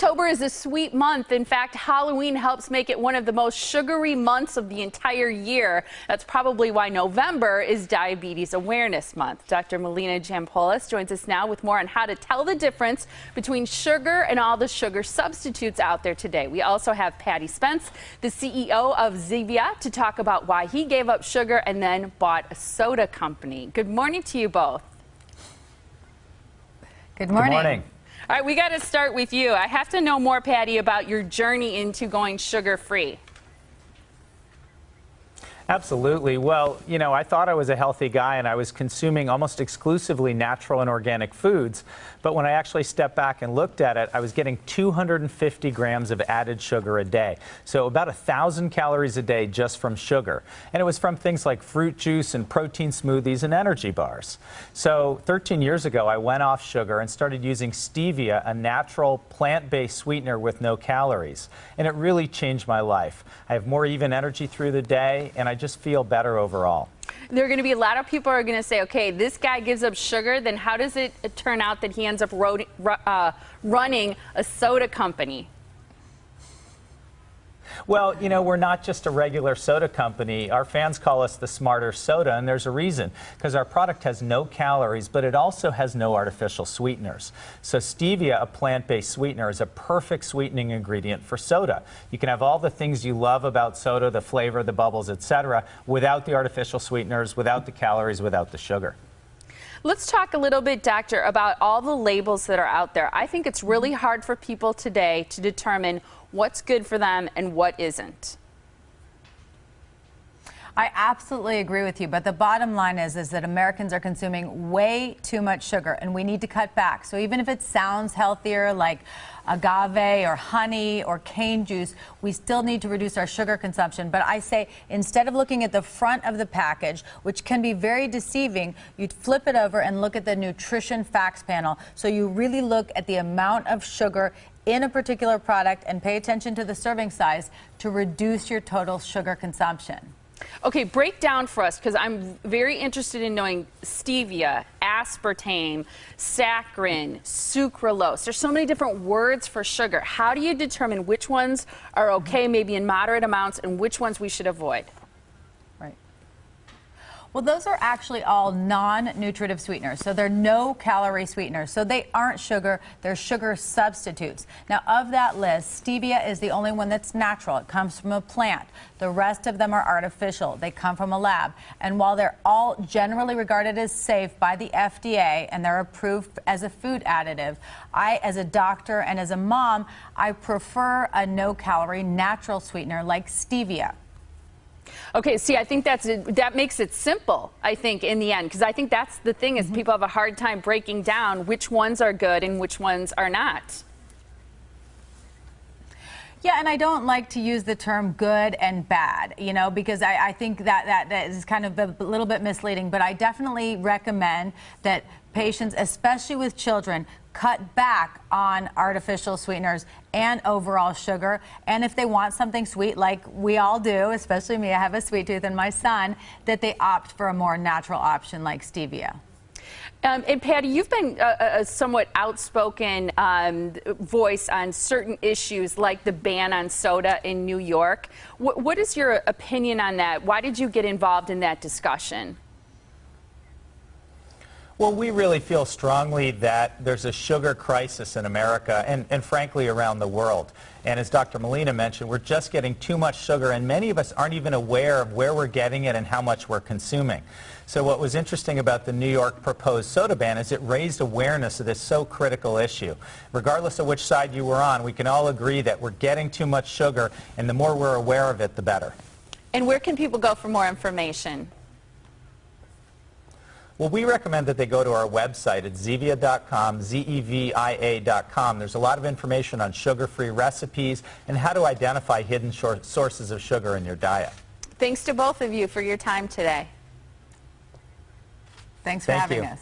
October is a sweet month. In fact, Halloween helps make it one of the most sugary months of the entire year. That's probably why November is Diabetes Awareness Month. Dr. Melia Jampolis joins us now with more on how to tell the difference between sugar and all the sugar substitutes out there today. We also have Paddy Spence, the CEO of Zevia, to talk about why he gave up sugar and then bought a soda company. Good morning to you both. Good morning. Good morning. All right, we got to start with you. I have to know more, Paddy, about your journey into going sugar-free. Absolutely. Well, you know, I thought I was a healthy guy and I was consuming almost exclusively natural and organic foods. But when I actually stepped back and looked at it, I was getting 250 grams of added sugar a day. So about 1,000 calories a day just from sugar. And it was from things like fruit juice and protein smoothies and energy bars. So 13 years ago, I went off sugar and started using stevia, a natural plant-based sweetener with no calories. And it really changed my life. I have more even energy through the day, and I just feel better overall. There are going to be a lot of people who are going to say, okay, this guy gives up sugar, then how does it turn out that he ends up running a soda company? Well, you know, we're not just a regular soda company. Our fans call us the smarter soda, and there's a reason. Because our product has no calories, but it also has no artificial sweeteners. So stevia, a plant-based sweetener, is a perfect sweetening ingredient for soda. You can have all the things you love about soda, the flavor, the bubbles, etc., without the artificial sweeteners, without the calories, without the sugar. Let's talk a little bit, Doctor, about all the labels that are out there. I think it's really hard for people today to determine what's good for them and what isn't. I absolutely agree with you, but the bottom line is that Americans are consuming way too much sugar, and we need to cut back. So even if it sounds healthier, like agave or honey or cane juice, we still need to reduce our sugar consumption. But I say, instead of looking at the front of the package, which can be very deceiving, you'd flip it over and look at the nutrition facts panel. So you really look at the amount of sugar in a particular product and pay attention to the serving size to reduce your total sugar consumption. Okay, break down for us, because I'm very interested in knowing stevia, aspartame, saccharin, sucralose. There's so many different words for sugar. How do you determine which ones are okay, maybe in moderate amounts, and which ones we should avoid? Right. Well, those are actually all non-nutritive sweeteners, so they're no-calorie sweeteners. So they aren't sugar, they're sugar substitutes. Now, of that list, stevia is the only one that's natural. It comes from a plant. The rest of them are artificial. They come from a lab. And while they're all generally regarded as safe by the FDA and they're approved as a food additive, I, as a doctor and as a mom, I prefer a no-calorie natural sweetener like stevia. Okay, see, I think that makes it simple, I think, in the end, because I think that's the thing is people have a hard time breaking down which ones are good and which ones are not. Yeah, and I don't like to use the term good and bad, you know, because I think that is kind of a little bit misleading. But I definitely recommend that patients, especially with children, cut back on artificial sweeteners and overall sugar. And if they want something sweet, like we all do, especially me, I have a sweet tooth, and my son, that they opt for a more natural option like stevia. And Paddy, you've been a somewhat outspoken voice on certain issues like the ban on soda in New York. What is your opinion on that? Why did you get involved in that discussion? Well, we really feel strongly that there's a sugar crisis in America and frankly around the world. And as Dr. Melia mentioned, we're just getting too much sugar, and many of us aren't even aware of where we're getting it and how much we're consuming. So what was interesting about the New York proposed soda ban is it raised awareness of this so critical issue. Regardless of which side you were on, we can all agree that we're getting too much sugar, and the more we're aware of it, the better. And where can people go for more information? Well, we recommend that they go to our website at zevia.com, zevia.com. There's a lot of information on sugar-free recipes and how to identify hidden sources of sugar in your diet. Thanks to both of you for your time today. Thanks for having us.